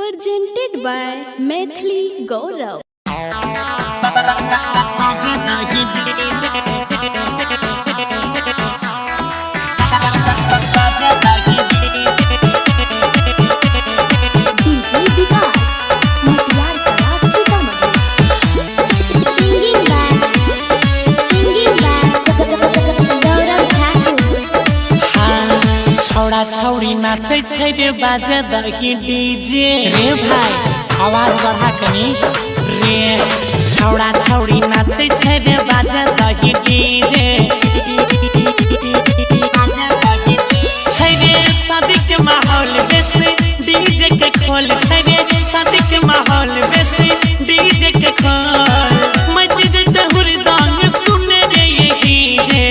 Presented by Maithili Gaurav. छौड़ा छौड़ी नाचे छै रे बाजे दही डीजे रे भाई आवाज बढ़ा कनी रे छौड़ा छौड़ी नाचे छै रे बाजे दही डीजे छै रे शादी के माहौल बेसी डीजे के खोल छै रे शादी के माहौल बेसी डीजे के खोल मच जते हुरदांग सुने रे यही जे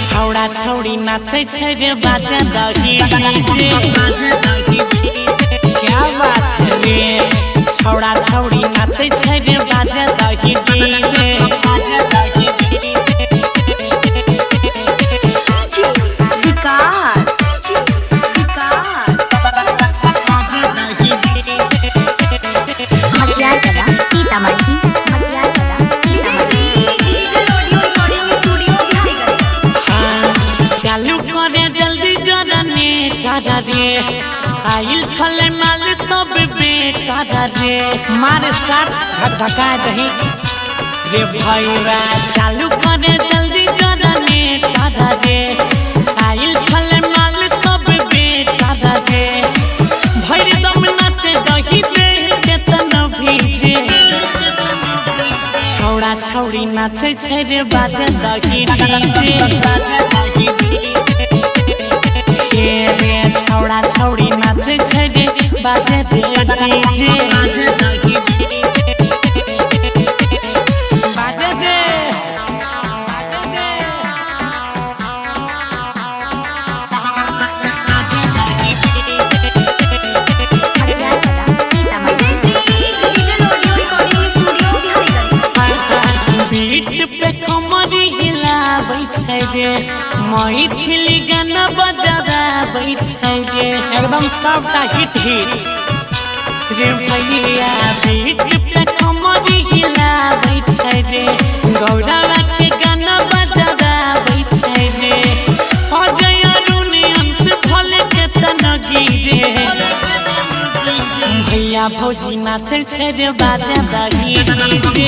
छौड़ा छौड़ी नाचे छै रे बाजे दही डीजे क्या बात रे छौड़ा छौड़ी नाचे छै रे बाजे दही डीजे चालू करे जल्दी जरने टारा रे आइल छले माल सब बेटा रे मार स्टार्ट धक धका दही रे भैया चालू करे जल्दी जरने टारा रे आइल छले माल सब बेटा रे भैर दम नाचे दही दे केतन भीजे छौड़ा छौड़ी नाचे छै रे बाजे दही डीजे रे छौड़ा छौड़ी नाचे छै रे बाजे डीजे बाजे दे मैथिली गाना बजाबै छै रे एकदम सबटा हिट रे भैया बीट पे कमरी हिलाबै छै रे गौरव के गाना बजाबै छै रे अजय अरुणियन से फल के तनगी जे भैया भौजी नाचे छै रे बाजे दही डीजे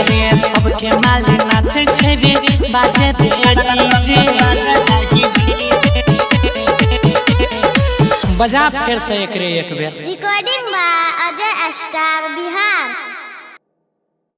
रे सबके माल नाचे छै रे बाजे डीजे बजा फिर से एक रे एक बेर recording by Ajay star Bihar.